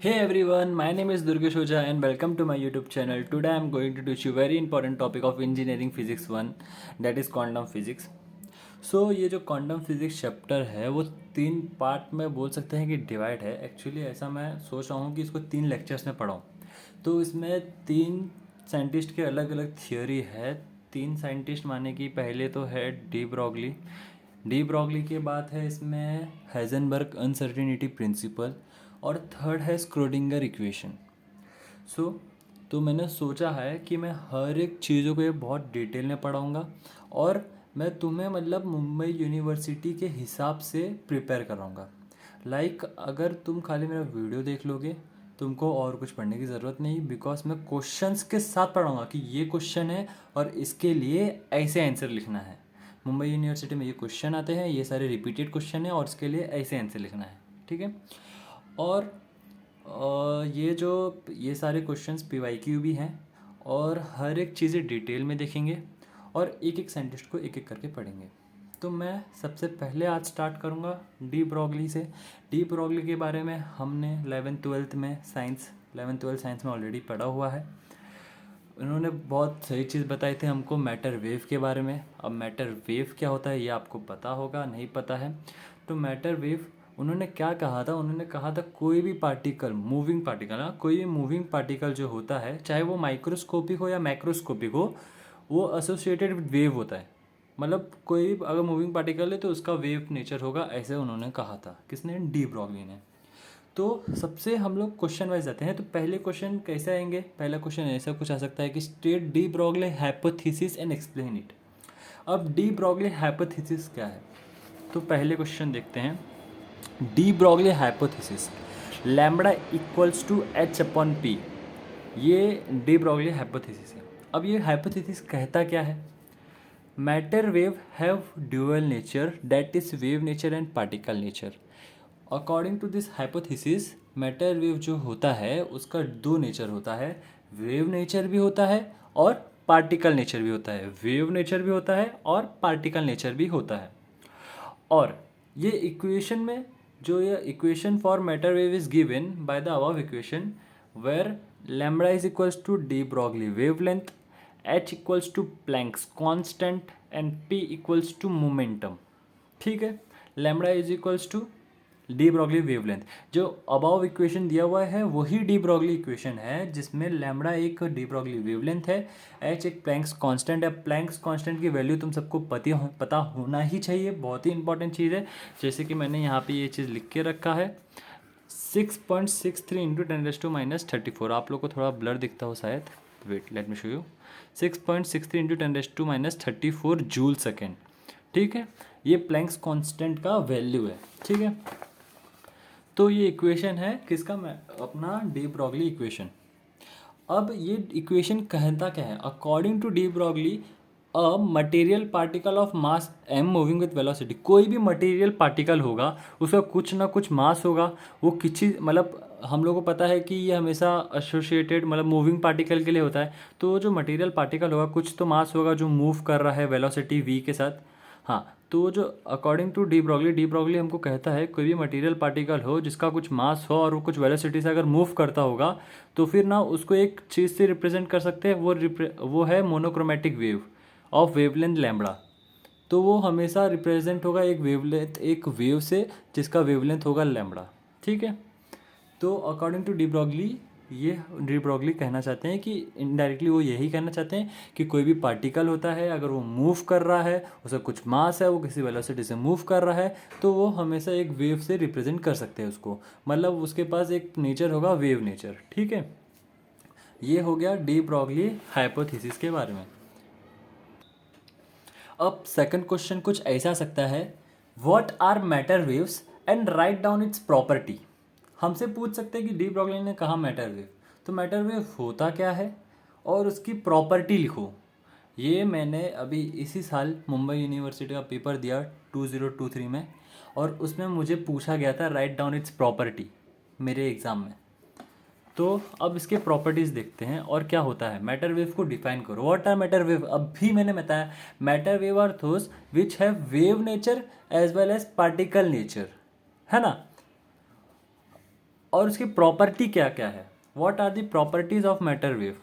Hey everyone, my name is Durgesh Oja and welcome to my YouTube channel. Today I am going to teach you very important topic of engineering physics 1, that is quantum physics. ये जो quantum physics chapter है वो तीन part में बोल सकते हैं कि डिवाइड है. एक्चुअली ऐसा मैं सोच रहा हूँ कि इसको तीन लेक्चर्स में पढ़ाऊँ. तो इसमें तीन साइंटिस्ट के अलग अलग थियोरी है. तीन साइंटिस्ट माने कि पहले तो है डी ब्रॉगली के बाद है इसमें हाइजेनबर्ग अनसर्टेनिटी प्रिंसिपल और थर्ड है स्क्रोडिंगर इक्वेशन. सो तो मैंने सोचा है कि मैं हर एक चीज़ों को ये बहुत डिटेल में पढ़ाऊँगा और मैं तुम्हें मतलब मुंबई यूनिवर्सिटी के हिसाब से प्रिपेयर कराऊँगा. अगर तुम खाली मेरा वीडियो देख लोगे तुमको और कुछ पढ़ने की ज़रूरत नहीं, बिकॉज मैं क्वेश्चंस के साथ पढ़ाऊँगा कि ये क्वेश्चन है और इसके लिए ऐसे आंसर लिखना है. मुंबई यूनिवर्सिटी में ये क्वेश्चन आते हैं, ये सारे रिपीटेड क्वेश्चन है और इसके लिए ऐसे आंसर लिखना है. ठीक है. और ये सारे क्वेश्चंस PYQ भी हैं और हर एक चीज़ें डिटेल में देखेंगे और एक एक साइंटिस्ट को एक एक करके पढ़ेंगे. तो मैं सबसे पहले आज स्टार्ट करूँगा डी ब्रॉगली से. डी ब्रॉगली के बारे में हमने 11th-12th साइंस में ऑलरेडी पढ़ा हुआ है. उन्होंने बहुत सही चीज़ बताई थी हमको मैटर वेव के बारे में. अब मैटर वेव क्या होता है ये आपको पता होगा, नहीं पता है तो मैटर वेव उन्होंने क्या कहा था. उन्होंने कहा था कोई भी पार्टिकल, मूविंग पार्टिकल, कोई भी मूविंग पार्टिकल जो होता है चाहे वो माइक्रोस्कोपिक हो या मैक्रोस्कोपिक हो, वो एसोसिएटेड विद वेव होता है. मतलब कोई अगर मूविंग पार्टिकल है तो उसका वेव नेचर होगा, ऐसे उन्होंने कहा था. किसने? डी ब्रॉगली ने. तो सबसे हम लोग क्वेश्चन वाइज जाते हैं. तो पहले क्वेश्चन कैसे आएंगे? पहला क्वेश्चन ऐसा कुछ आ सकता है कि state de Broglie hypothesis and explain it. अब डी ब्रॉगली हाइपोथेसिस क्या है? तो पहले क्वेश्चन देखते हैं. De Broglie hypothesis, lambda equals to H upon p, ये डी ब्रॉगली हाइपोथेसिस है. अब ये हाइपोथेसिस कहता क्या है? Matter wave have dual nature, that is wave nature and particle nature. According to this hypothesis matter wave जो होता है उसका दो नेचर होता है. वेव नेचर भी होता है और पार्टिकल नेचर भी होता है. वेव नेचर भी होता है और पार्टिकल नेचर भी होता है. और ये इक्वेशन में जो ये equation for matter wave is given by the above equation where lambda is equals to de Broglie wavelength, h equals to Planck's constant and p equals to momentum. ठीक है. Lambda is equals to de Broglie wavelength. जो above equation दिया हुआ है वही de Broglie equation है जिसमें lambda एक डी ब्रॉगली वेवलेंथ है, एच एक प्लैंक्स कांस्टेंट है. प्लैंक्स कांस्टेंट की वैल्यू तुम सबको पता होना ही चाहिए, बहुत ही इंपॉर्टेंट चीज़ है. जैसे कि मैंने यहाँ पे ये चीज़ लिख के रखा है 6.63 इंटू 10⁻34. आप लोग को थोड़ा ब्लर दिखता हो शायद, wait let me show you. 6.63 into 10⁻34 joule second. ठीक है. ये प्लैंक्स कांस्टेंट का वैल्यू है. ठीक है. तो ये इक्वेशन है किसका? अपना डी ब्रॉगली इक्वेशन. अब ये इक्वेशन कहता क्या है? According to de Broglie a material particle of mass m moving with velocity. कोई भी मटेरियल पार्टिकल होगा उसका कुछ ना कुछ मास होगा. वो किसी मतलब हम लोग को पता है कि ये हमेशा एसोसिएटेड मतलब मूविंग पार्टिकल के लिए होता है. तो जो मटेरियल पार्टिकल होगा कुछ तो मास होगा जो मूव कर रहा है वेलोसिटी v के साथ. हाँ. तो जो अकॉर्डिंग टू डी ब्रॉगली हमको कहता है कोई भी मटेरियल पार्टिकल हो जिसका कुछ मास हो और वो कुछ वेलोसिटी से अगर मूव करता होगा तो फिर ना उसको एक चीज़ से रिप्रेजेंट कर सकते हैं. वो है monochromatic wave of wavelength lambda. तो वो हमेशा रिप्रेजेंट होगा एक वेव से जिसका वेवलेंथ होगा लैम्बडा. ठीक है. तो अकॉर्डिंग टू डी ब्रॉगली कहना चाहते हैं कि इनडायरेक्टली वो यही कहना चाहते हैं कि कोई भी पार्टिकल होता है अगर वो मूव कर रहा है, उसका कुछ मास है, वो किसी वेलोसिटी से मूव कर रहा है तो वो हमेशा एक वेव से रिप्रेजेंट कर सकते हैं उसको. मतलब उसके पास एक नेचर होगा वेव नेचर. ठीक है. ये हो गया डी ब्रॉगली हाइपोथेसिस के बारे में. अब सेकंड क्वेश्चन कुछ ऐसा सकता है, what are matter waves and write down its property. हमसे पूछ सकते हैं कि डी ब्रॉगली ने कहा मैटर वेव, तो मैटर वेव होता क्या है और उसकी प्रॉपर्टी लिखो. ये मैंने अभी इसी साल मुंबई यूनिवर्सिटी का पेपर दिया 2023 में और उसमें मुझे पूछा गया था राइट डाउन इट्स प्रॉपर्टी मेरे एग्ज़ाम में. तो अब इसके प्रॉपर्टीज़ देखते हैं और क्या होता है. मैटर वेव को डिफाइन करो. What are matter wave? अभी मैंने बताया matter wave are those which have wave nature as well as particle nature, है ना. और उसकी प्रॉपर्टी क्या क्या है, what are the properties of matter wave.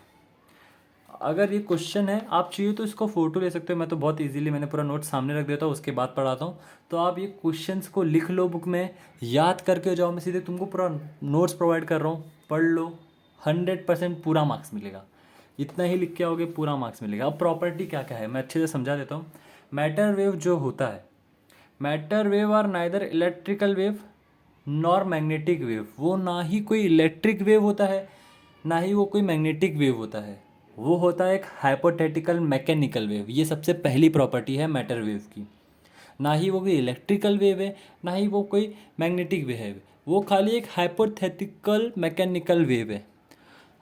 अगर ये क्वेश्चन है, आप चाहिए तो इसको फोटो ले सकते हो, मैं तो बहुत इजीली मैंने पूरा नोट सामने रख देता हूँ, उसके बाद पढ़ाता हूँ। तो आप ये क्वेश्चंस को लिख लो बुक में, याद करके जाओ, मैं सीधे तुमको पूरा नोट्स प्रोवाइड कर रहा हूँ, पढ़ लो, 100% पूरा मार्क्स मिलेगा। इतना ही लिख के आओगे पूरा मार्क्स मिलेगा। अब प्रॉपर्टी क्या क्या है मैं अच्छे से समझा देता हूँ। मैटर वेव जो होता है, matter wave are neither electrical wave nor magnetic wave. वो ना ही कोई इलेक्ट्रिक वेव होता है, ना ही वो कोई मैग्नेटिक वेव होता है, वो होता है एक हाइपोथेटिकल मैकेनिकल वेव। ये सबसे पहली प्रॉपर्टी है मैटर वेव की। ना ही वो कोई इलेक्ट्रिकल वेव है, ना ही वो कोई मैग्नेटिक वेव है, वो खाली एक हाइपोथेटिकल मैकेनिकल वेव है।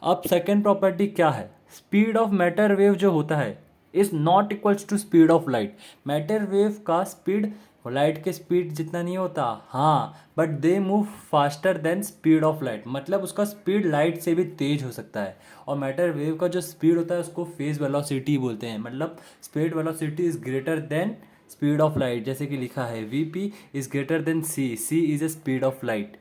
अब सेकेंड प्रॉपर्टी क्या है, स्पीड ऑफ मैटर वेव जो होता है is not equals to speed of light. Matter wave का स्पीड लाइट के स्पीड जितना नहीं होता, हाँ, but they move faster than speed of light, मतलब उसका स्पीड लाइट से भी तेज हो सकता है। और मैटर वेव का जो स्पीड होता है उसको फेज वेलोसिटी बोलते हैं, मतलब speed velocity is greater than speed of light. जैसे कि लिखा है VP is greater than c, c is a speed of light.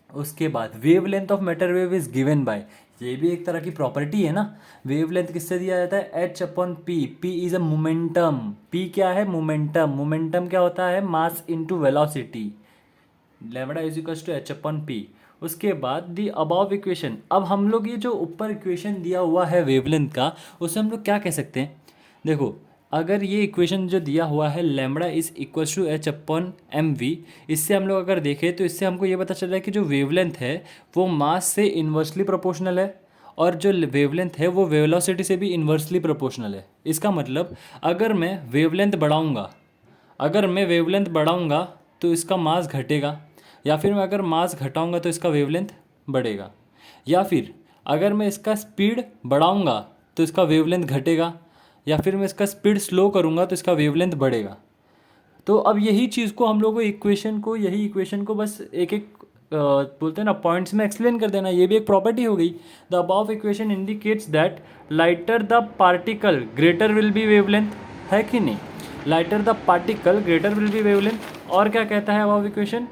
उसके बाद wavelength of matter wave is given by, ये भी एक तरह की प्रॉपर्टी है ना। वेव लेंथ किससे दिया जाता है, h upon P. P is a momentum, p क्या है, मोमेंटम। मोमेंटम क्या होता है, mass into velocity. Lambda is equals to H upon p. उसके बाद दी अबाव इक्वेशन, अब हम लोग ये जो ऊपर इक्वेशन दिया हुआ है वेवलेंथ का, उसे हम लोग क्या कह सकते हैं। देखो, अगर ये इक्वेशन जो दिया हुआ है lambda is equals to H upon M v, इससे हम लोग अगर देखें तो इससे हमको ये पता चल रहा है कि जो वेवलेंथ है वो मास से इन्वर्सली प्रोपोर्शनल है, और जो वेवलेंथ है वो वेलोसिटी से भी इन्वर्सली प्रोपोर्शनल है। इसका मतलब अगर मैं वेवलेंथ बढ़ाऊँगा, अगर मैं वेवलेंथ बढ़ाऊँगा तो इसका मास घटेगा, या फिर मैं अगर मास घटाऊँगा तो इसका वेवलेंथ बढ़ेगा, या फिर अगर मैं इसका स्पीड बढ़ाऊँगा तो इसका वेवलेंथ घटेगा, या फिर मैं इसका स्पीड स्लो करूँगा तो इसका वेवलेंथ बढ़ेगा। तो अब यही चीज़ को हम लोग को इक्वेशन को, यही इक्वेशन को बस एक एक बोलते हैं ना पॉइंट्स में एक्सप्लेन कर देना, ये भी एक प्रॉपर्टी हो गई। The above equation indicates that lighter the particle greater will be wavelength, है कि नहीं, lighter the particle greater will be wavelength. और क्या कहता है above equation,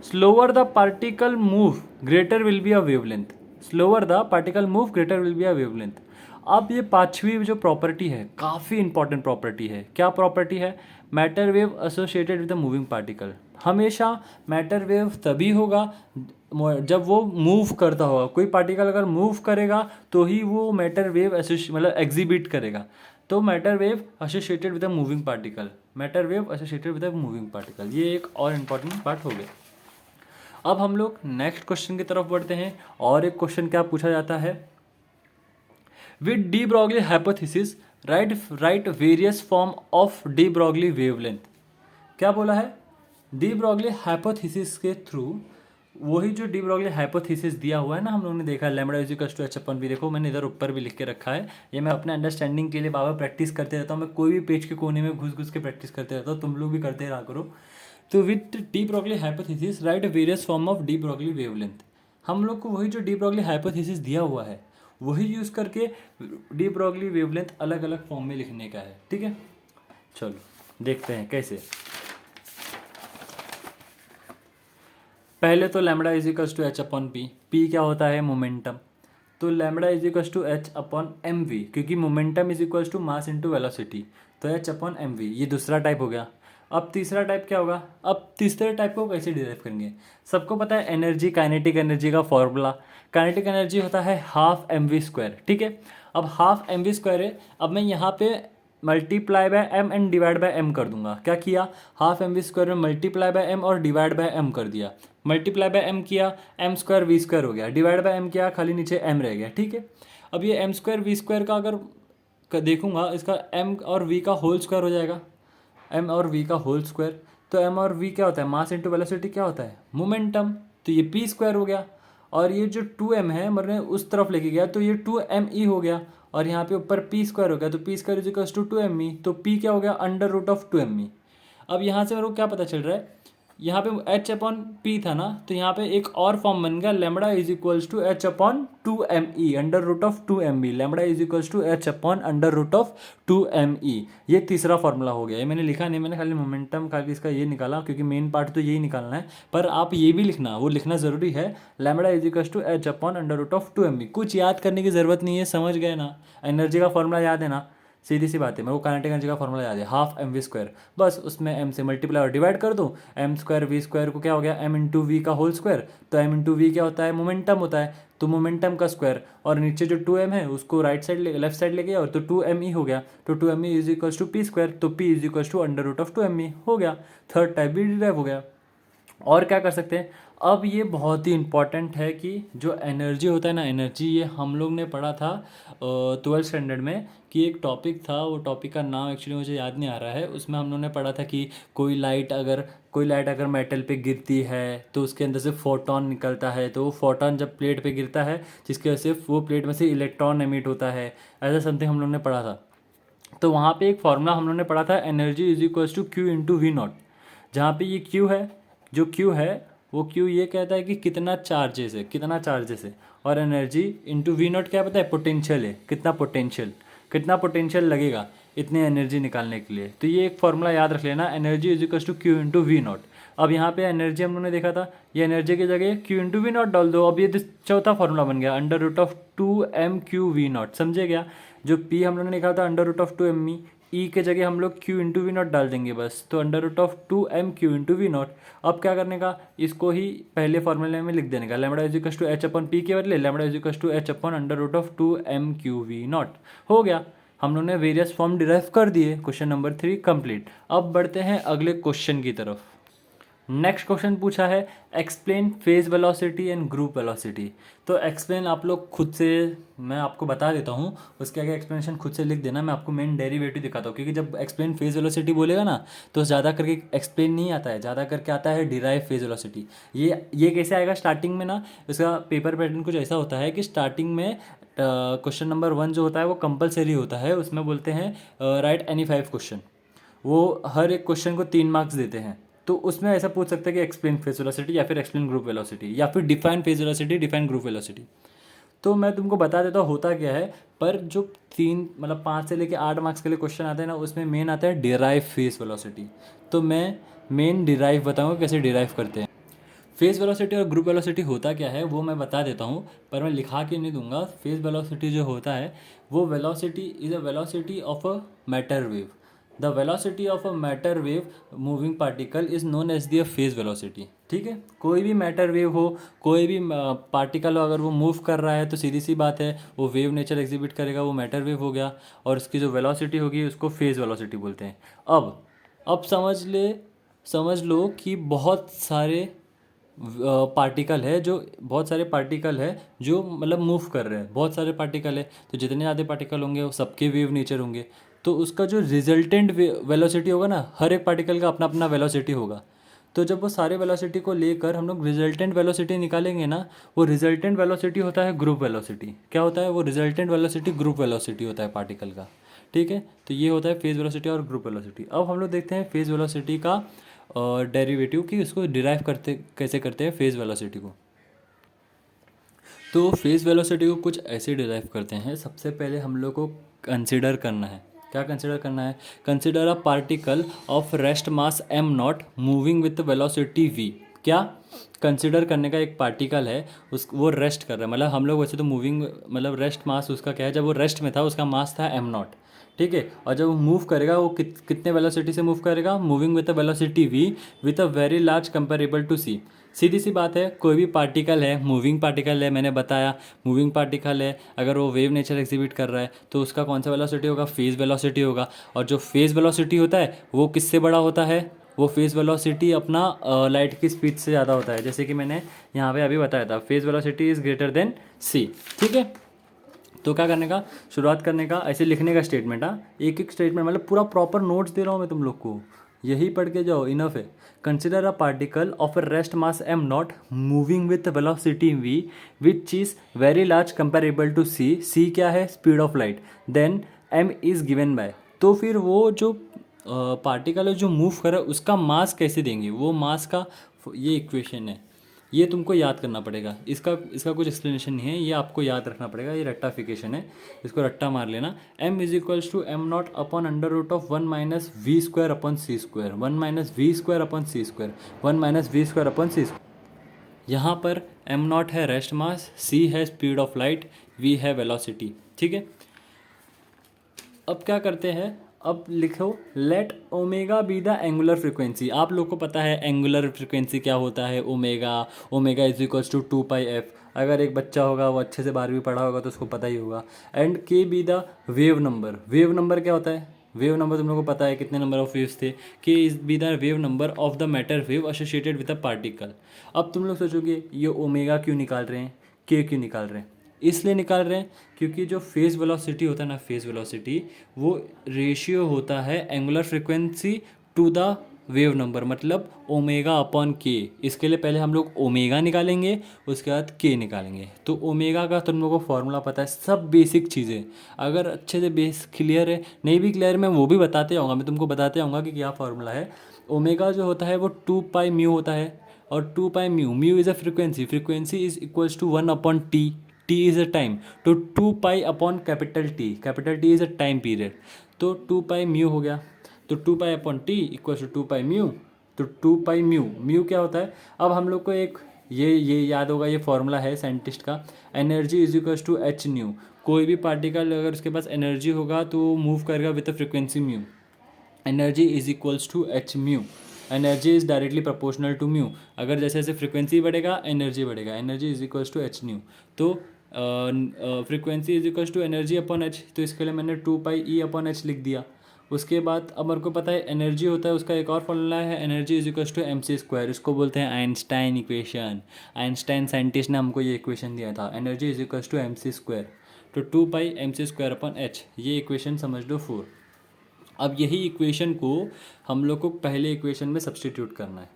slower the particle move greater will be a wavelength, slower the particle move greater will be a wavelength. अब ये पांचवी जो प्रॉपर्टी है काफ़ी इंपॉर्टेंट प्रॉपर्टी है। क्या प्रॉपर्टी है, matter wave associated with the moving particle. हमेशा मैटर वेव तभी होगा जब वो मूव करता होगा, कोई पार्टिकल अगर मूव करेगा तो ही वो मैटर वेव मतलब एग्जिबिट करेगा। तो matter wave associated with the moving particle, matter wave associated with the moving particle, ये एक और इम्पॉर्टेंट पार्ट हो गया। अब हम लोग नेक्स्ट क्वेश्चन की तरफ बढ़ते हैं। और एक क्वेश्चन क्या पूछा जाता है, with D Broglie hypothesis right various form of D Broglie wavelength. क्या बोला है, डी ब्रॉगली हाइपोथेसिस के थ्रू, वही जो डी ब्रॉगली हाइपोथेसिस दिया हुआ है ना, हम लोगों ने देखा lambda is equals to H upon v. देखो मैंने इधर ऊपर भी लिख के रखा है, ये मैं अपने अंडरस्टैंडिंग के लिए बाबा प्रैक्टिस करते रहता हूँ। मैं कोई भी पेज के कोने में घुस घुस के प्रैक्टिस करते रहता हूँ, तुम लोग भी करते रहा करो। तो with D Broglie hypothesis right various form of D Broglie wavelength, हम लोग को वही जो डी ब्रॉगली हाइपोथेसिस दिया हुआ है वही यूज़ करके डी ब्रॉगली वेवलेंथ अलग अलग फॉर्म में लिखने का है। ठीक है, चलो देखते हैं कैसे। पहले तो lambda is equals to H upon P. P क्या होता है, मोमेंटम। तो lambda is equals to H upon M V, क्योंकि momentum is equals to mass into velocity, तो एच अपॉन एम वी, ये दूसरा टाइप हो गया। अब तीसरा टाइप क्या होगा, अब तीसरे टाइप को कैसे डिराइव करेंगे। सबको पता है एनर्जी, काइनेटिक एनर्जी का फॉर्मूला, काइनेटिक एनर्जी होता है हाफ एम वी स्क्वायर। ठीक है, अब हाफ एम वी स्क्वायर है, अब मैं यहाँ पे multiply by m and divide by m कर दूंगा। क्या किया, हाफ एम वी स्क्वायर में मल्टीप्लाई बाय एम और डिवाइड बाय एम कर दिया। मल्टीप्लाई बाय एम किया, एम स्क्वायर वी स्क्वायर हो गया, डिवाइड बाय एम किया, खाली नीचे एम रह गया। ठीक है, अब ये एम स्क्वायर वी स्क्वायर का अगर देखूंगा, इसका एम और वी का होल स्क्वायर हो जाएगा, एम और वी का होल स्क्वायर। तो एम और वी क्या होता है, मास इंटू वेलोसिटी क्या होता है, मोमेंटम, तो ये पी स्क्वायर हो गया। और ये जो 2m है मैंने उस तरफ लेके गया तो ये 2me हो गया, और यहाँ पे ऊपर पी स्क्वायर हो गया, तो p square is equals to 2me, तो p क्या हो गया, अंडर रूट ऑफ 2me। अब यहाँ से मेरे को क्या पता चल रहा है, यहाँ पे एच अपॉन पी था ना, तो यहाँ पे एक और फॉर्म बन गया lambda is equals to H upon 2 me under root of 2 me, lambda is equals to H upon under root of 2 me। ये तीसरा फॉर्मूला हो गया। ये मैंने लिखा नहीं, मैंने खाली मोमेंटम खाली इसका ये निकाला, क्योंकि मेन पार्ट तो यही निकालना है, पर आप ये भी लिखना, वो लिखना ज़रूरी है, lambda is equals to H upon under root of 2 me। कुछ याद करने की ज़रूरत नहीं है, समझ गए ना। एनर्जी का फॉर्मूला याद है ना, सीधी सी बात है, मेरे को काइनेटिक एनर्जी का फॉर्मूला याद है, हाफ एम वी स्क्वायर, बस उसमें एम से मल्टीप्लाई और डिवाइड कर दूँ, एम स्क्वायर वी स्क्वायर को क्या हो गया एम इंटू वी का होल स्क्वायर, तो एम इंटू वी क्या होता है मोमेंटम होता है, तो मोमेंटम का स्क्वायर, और नीचे जो 2m है उसको राइट साइड लेफ्ट साइड लेके और तो 2me हो गया, तो 2me is equals to p square, तो p is equals to under root of 2me हो गया। थर्ड टाइप भी डिराइव हो गया। और क्या कर सकते हैं, अब ये बहुत ही इंपॉर्टेंट है कि जो एनर्जी होता है ना, एनर्जी ये हम लोग ने पढ़ा था 12th स्टैंडर्ड में, कि एक टॉपिक था, वो टॉपिक का नाम एक्चुअली मुझे याद नहीं आ रहा है। उसमें हम लोग ने पढ़ा था कि कोई लाइट अगर मेटल पे गिरती है तो उसके अंदर से फोटोन निकलता है, तो वो फोटोन जब प्लेट पे गिरता है जिसकी वजह से वो प्लेट में से इलेक्ट्रॉन एमिट होता है, ऐसा समथिंग हम लोग ने पढ़ा था। तो वहाँ पे एक फॉर्मूला हम लोग ने पढ़ा था, energy is equals to q into v naught, जहाँ पे ये क्यू है, जो क्यू है वो क्यू ये कहता है कि कितना चार्जेस है, और एनर्जी इंटू वी नॉट क्या पता है, पोटेंशियल है, कितना पोटेंशियल लगेगा इतनी एनर्जी निकालने के लिए। तो ये एक फॉर्मूला याद रख लेना, energy is equals to q into v naught. अब यहाँ पे एनर्जी हम लोगों ने देखा था, ये एनर्जी की जगह क्यू इंटू वी नॉट डाल दो। अब ये चौथा फॉर्मूला बन गया अंडर रूट ऑफ 2m/q/v0, समझे क्या। जो p हम लोगों ने निकाला था अंडर रूट ऑफ 2me, ई के जगह हम लोग क्यू इंटू वी नॉट डाल देंगे बस, तो under root of 2m/q into v naught. अब क्या करने का, इसको ही पहले फॉर्मूले में लिख देने का, lambda is equals to H upon p के बदले lambda is equals to H upon under root of 2m/q/v0 हो गया। हम लोग ने वेरियस फॉर्म डिराइव कर दिए। Question number 3 complete. अब बढ़ते हैं अगले क्वेश्चन की तरफ। नेक्स्ट क्वेश्चन पूछा है, explain phase velocity and group velocity. तो एक्सप्लेन आप लोग खुद से, मैं आपको बता देता हूँ, उसके आगे एक्सप्लेनेशन खुद से लिख देना, मैं आपको मेन डेरिवेटिव दिखाता हूँ, क्योंकि जब एक्सप्लेन फेज वेलोसिटी बोलेगा ना तो ज़्यादा करके एक्सप्लेन नहीं आता है, ज़्यादा करके आता है डिराइव फेज वेलोसिटी। ये कैसे आएगा, स्टार्टिंग में ना इसका पेपर पैटर्न कुछ ऐसा होता है कि स्टार्टिंग में क्वेश्चन नंबर 1 जो होता है वो कंपलसरी होता है, उसमें बोलते हैं राइट एनी 5 क्वेश्चन, वो हर एक क्वेश्चन को 3 मार्क्स देते हैं। तो उसमें ऐसा पूछ सकते हैं कि एक्सप्लेन फेज वेलोसिटी या फिर एक्सप्लेन ग्रुप वेलोसिटी या फिर define phase velocity define group velocity. तो मैं तुमको बता देता हूँ होता क्या है, पर जो 5 से लेके 8 मार्क्स के लिए क्वेश्चन आते हैं ना, उसमें मेन आता है डिराइव फेज वेलोसिटी। तो मैं मेन डिराइव बताऊँगा कैसे डिराइव करते हैं। फेज वेलोसिटी और ग्रुप वेलोसिटी होता क्या है वो मैं बता देता हूँ, पर मैं लिखा के नहीं दूंगा। फेज वेलोसिटी जो होता है वो velocity is a velocity of a matter wave. The velocity of a matter wave moving particle is known as the phase velocity. ठीक है, कोई भी मैटर वेव हो, कोई भी पार्टिकल हो, अगर वो मूव कर रहा है तो सीधी सी बात है वो वेव नेचर एग्जिबिट करेगा, वो मैटर वेव हो गया, और उसकी जो वेलोसिटी होगी उसको फेज वेलोसिटी बोलते हैं। अब समझ लो कि बहुत सारे पार्टिकल है जो मतलब मूव कर रहे हैं, बहुत सारे पार्टिकल है, तो जितने ज़्यादा पार्टिकल होंगे वो सबके वेव नेचर होंगे, तो उसका जो रिजल्टेंट वेलोसिटी होगा ना, हर एक पार्टिकल का अपना अपना वेलोसिटी होगा। तो जब वो सारे वेलोसिटी को लेकर हम लोग रिजल्टेंट वेलोसिटी निकालेंगे ना, वो रिजल्टेंट वेलोसिटी होता है ग्रुप वेलोसिटी। क्या होता है वो, रिजल्टेंट वेलोसिटी ग्रुप वेलोसिटी होता है पार्टिकल का। ठीक है, तो ये होता है फेज वेलोसिटी और ग्रुप वेलोसिटी। अब हम लोग देखते हैं फेज वेलोसिटी का डेरिवेटिव कि उसको डिराइव कैसे करते हैं फेज वेलोसिटी को। तो फेज वेलोसिटी को कुछ ऐसे डिराइव करते हैं। सबसे पहले हम लोग को कंसिडर करना है, क्या कंसिडर करना है, consider a particle of rest mass m naught moving with velocity v। क्या कंसिडर करने का, एक पार्टिकल है वो रेस्ट कर रहा है, मतलब हम लोग वैसे तो मूविंग मतलब रेस्ट मास उसका क्या है, जब वो रेस्ट में था उसका मास था m नॉट। ठीक है, और जब वो मूव करेगा वो कितने वेलोसिटी से मूव करेगा, moving with a velocity v with a very large comparable to c। सीधी सी बात है, कोई भी पार्टिकल है, मूविंग पार्टिकल है, मैंने बताया मूविंग पार्टिकल है, अगर वो वेव नेचर एग्जिबिट कर रहा है तो उसका कौन सा वेलोसिटी होगा, फेज वेलोसिटी होगा। और जो फेज वेलोसिटी होता है वो किससे बड़ा होता है, वो फेज वेलोसिटी अपना लाइट की स्पीड से ज़्यादा होता है, जैसे कि मैंने यहाँ पे अभी बताया था, phase velocity is greater than c। ठीक है, तो क्या करने का, शुरुआत करने का, ऐसे लिखने का स्टेटमेंट। हाँ, एक एक स्टेटमेंट, मतलब पूरा प्रॉपर नोट्स दे रहा हूँ मैं तुम लोग को, यही पढ़ के जाओ, इनफ है। Consider a particle of a rest mass m naught moving with velocity v which is very large comparable to c। c क्या है, speed of light, then m is given by. तो फिर वो जो पार्टिकल है जो move कर रहा है उसका मास कैसे देंगे, वो मास का ये इक्वेशन है, ये तुमको याद करना पड़ेगा। इसका इसका कुछ एक्सप्लेनेशन नहीं है, ये आपको याद रखना पड़ेगा, ये रट्टाफिकेशन है, इसको रट्टा मार लेना। m is equals to m naught upon under root of 1 minus v square upon c square, 1 minus v square upon c square, 1 minus v square upon c square. यहाँ पर एम नॉट है रेस्ट मास, सी है speed of light, v है velocity. ठीक है, अब क्या करते हैं, अब लिखो let omega be the angular frequency. आप लोग को पता है एंगुलर फ्रिक्वेंसी क्या होता है, omega, omega is equals to 2 pi f. अगर एक बच्चा होगा वो अच्छे से 12वीं पढ़ा होगा तो उसको पता ही होगा। एंड के be the wave number, wave number क्या होता है, वेव नंबर तुम लोगों को पता है कितने नंबर ऑफ वेव्स थे, के is be the wave number of the matter wave associated with a particle. अब तुम लोग सोचोगे ये ओमेगा क्यों निकाल रहे हैं, के क्यों निकाल रहे हैं, इसलिए निकाल रहे हैं क्योंकि जो फेज वेलोसिटी होता है ना, फेज वेलोसिटी वो रेशियो होता है angular frequency to the wave number, मतलब ओमेगा अपॉन के। इसके लिए पहले हम लोग ओमेगा निकालेंगे, उसके बाद के निकालेंगे। तो ओमेगा का तुम लोगों को फॉर्मूला पता है, सब बेसिक चीज़ें अगर अच्छे से बेस क्लियर है, नहीं भी क्लियर मैं वो भी बताते आऊँगा, मैं तुमको बताते आऊँगा कि क्या फॉर्मूला है। ओमेगा जो होता है वो 2 पाई म्यू होता है, और 2 pi mu, mu is a frequency, frequency is equals to 1 upon t, t is a time, तो 2 pi upon capital t, capital t is a time period, तो 2 पाई म्यू हो गया। तो 2 pi upon t equals to 2 pi mu, तो 2 pi mu, mu क्या होता है, अब हम लोग को एक ये याद होगा, ये फॉर्मूला है साइंटिस्ट का, energy is equals to H nu. कोई भी पार्टिकल अगर उसके पास एनर्जी होगा तो वो मूव करेगा with the frequency mu, energy is equals to H mu, energy is directly proportional to mu. अगर जैसे जैसे फ्रिक्वेंसी बढ़ेगा एनर्जी बढ़ेगा, energy is equals to H nu. तो frequency is equals to energy upon H, तो इसके लिए मैंने 2 पाई ई अपॉन एच लिख दिया। उसके बाद अब मेरे को पता है एनर्जी होता है, उसका एक और फॉर्मूला है, energy is equals to m c square, इसको बोलते हैं आइंस्टाइन इक्वेशन। आइंस्टाइन साइंटिस्ट ने हमको ये इक्वेशन दिया था, energy is equals to m c square, तो 2 pi mc square upon h, ये इक्वेशन समझ लो 4। अब यही इक्वेशन को हम लोग को पहले इक्वेशन में सब्सटीट्यूट करना है,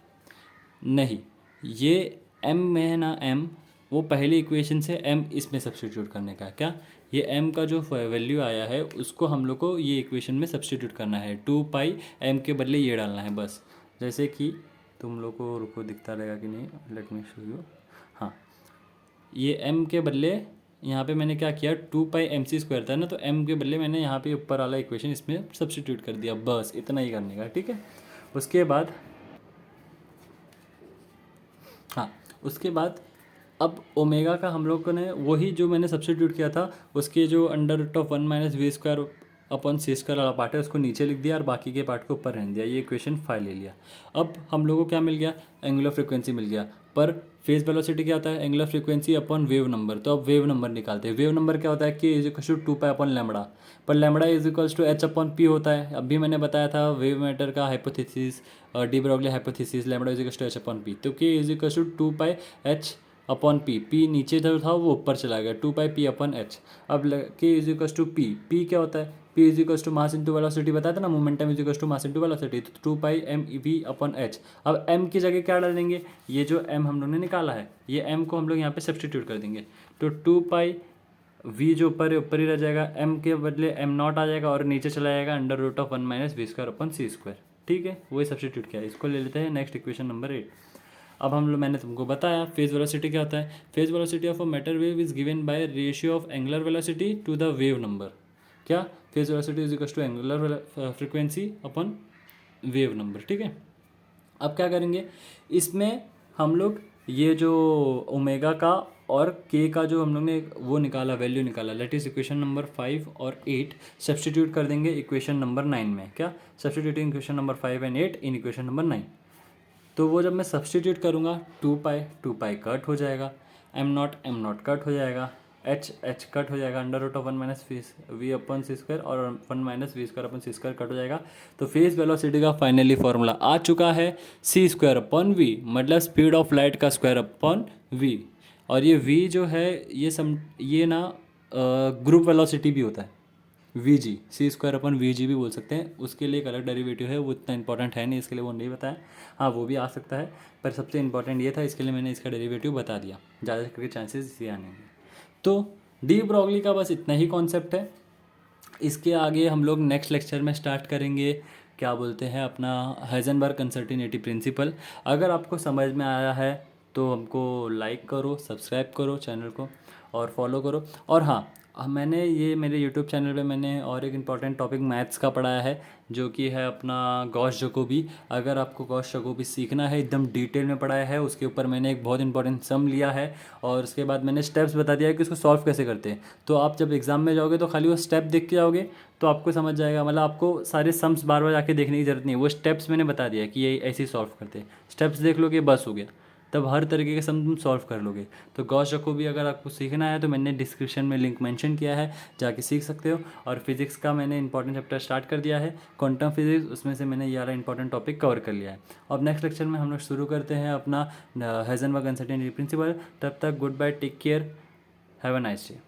नहीं ये m में है ना m, वो पहले इक्वेशन से m इसमें सब्सटीट्यूट करने का है। क्या, ये m का जो वैल्यू आया है उसको हम लोग को ये इक्वेशन में सब्सटीट्यूट करना है, 2 पाई m के बदले ये डालना है बस। जैसे कि तुम लोग को, रुको दिखता रहेगा कि नहीं, लेट मी शो यू। हाँ, ये m के बदले यहाँ पे मैंने क्या किया, 2 पाई mc स्क्वायर था ना, तो m के बदले मैंने यहाँ पे ऊपर वाला इक्वेशन इसमें सब्सटीट्यूट कर दिया, बस इतना ही करने का। ठीक है, उसके बाद हाँ, उसके बाद अब ओमेगा का हम लोगों ने वही जो मैंने सब्सटीट्यूट किया था उसके जो under root of 1 minus v square upon c square वाला पार्ट है उसको नीचे लिख दिया और बाकी के पार्ट को ऊपर रहने दिया, ये इक्वेशन 5 ले लिया। अब हम लोगों को क्या मिल गया, एंगुलर फ्रिक्वेंसी मिल गया, पर फेज वेलोसिटी क्या होता है, angular frequency upon wave number. तो अब वेव नंबर निकालते हैं, वेव नंबर क्या होता है कि is equals to 2 pi upon lambda, पर lambda is equals to H upon P होता है। अभी मैंने बताया था वेव मैटर का hypothesis, de Broglie hypothesis, lambda is equals to H upon P, तो K is equals to 2 pi H upon P, P नीचे जो था वो ऊपर चला गया, 2 पाई पी अपॉन एच। अब k is equals to p, P क्या होता है, p is equals to mass into velocity, बताया था ना, momentum is equals to mass into velocity, तो 2 pi m v upon h. अब m की जगह क्या डालेंगे, ये जो m हम लोग ने निकाला है ये m को हम लोग यहाँ पे सब्सटीट्यूट कर देंगे, तो 2 पाई v जो ऊपर है ऊपर ही रह जाएगा, m के बदले m नॉट आ जाएगा और नीचे चला जाएगा under root of 1 minus v square upon c square. ठीक है, वही सब्सटीट्यूट किया, इसको ले लेते हैं नेक्स्ट इक्वेशन नंबर 8। अब हम लोग, मैंने तुमको बताया फेज वेलोसिटी क्या होता है, phase velocity of a matter wave is given by ratio of angular velocity to the wave number. क्या, phase velocity is equals to angular frequency upon wave number. ठीक है, अब क्या करेंगे, इसमें हम लोग ये जो ओमेगा का और के का जो हम लोग ने वो निकाला, वैल्यू निकाला, लेट इज इक्वेशन नंबर 5 और 8 सब्सटीट्यूट कर देंगे इक्वेशन नंबर 9 में। क्या, substituting equation number 5 and 8 in equation number 9। तो वो जब मैं सब्सटीट्यूट करूँगा 2 पाई कट हो जाएगा, एम नॉट कट हो जाएगा, एच कट हो जाएगा, under root of 1 minus v upon c square और 1 minus v square upon c square cut हो जाएगा। तो फेज वेलोसिटी का फाइनली फॉर्मूला आ चुका है, सी स्क्वायर अपॉन वी, मतलब स्पीड ऑफ लाइट का स्क्वायर अपॉन वी। और ये वी जो है ये ना ग्रुप वेलोसिटी भी होता है, we ji, C square upon we जी भी बोल सकते हैं, उसके लिए एक अलग डेरिवेटिव है, वो इतना इंपॉर्टेंट है नहीं, इसके लिए वो नहीं बताया। हाँ, वो भी आ सकता है, पर सबसे इंपॉर्टेंट ये था, इसके लिए मैंने इसका डेरिवेटिव बता दिया, ज़्यादा करके चांसेस ये आने हैं। तो डी ब्रॉगली का बस इतना ही कॉन्सेप्ट है, इसके आगे हम लोग नेक्स्ट लेक्चर में स्टार्ट करेंगे क्या बोलते हैं अपना हाइजेनबर्ग अनसर्टेनिटी प्रिंसिपल। अगर आपको समझ में आया है तो हमको लाइक करो, सब्सक्राइब करो चैनल को और फॉलो करो। और हाँ, मैंने ये मेरे यूट्यूब चैनल पे मैंने और एक इम्पॉर्टेंट टॉपिक मैथ्स का पढ़ाया है, जो कि है अपना गॉस जकोबी। अगर आपको गॉस जकोबी सीखना है, एकदम डिटेल में पढ़ाया है, उसके ऊपर मैंने एक बहुत इंपॉर्टेंट सम लिया है और उसके बाद मैंने स्टेप्स बता दिया है कि उसको सॉल्व कैसे करते हैं। तो आप जब एग्ज़ाम में जाओगे तो खाली वो स्टेप देख के जाओगे तो आपको समझ जाएगा। मतलब आपको सारे सम्स बार बार जाके देखने की ज़रूरत नहीं है, वो स्टेप्स मैंने बता दिया है कि ये ऐसे ही सॉल्व करते हैं। स्टेप्स देख लोगे बस हो गया, तब हर तरीके के सम तुम सॉल्व कर लोगे। तो गॉस जकोबी अगर आपको सीखना है तो मैंने डिस्क्रिप्शन में लिंक मेंशन किया है, जाके सीख सकते हो। और फिजिक्स का मैंने इंपॉर्टेंट चैप्टर स्टार्ट कर दिया है, क्वांटम फिजिक्स, उसमें से मैंने ये वाला इंपॉर्टेंट टॉपिक कवर कर लिया है। अब नेक्स्ट लेक्चर में हम लोग शुरू करते हैं अपना हाइजेनबर्ग अनसर्टेनिटी प्रिंसिपल। तब तक goodbye, take care, have a nice day.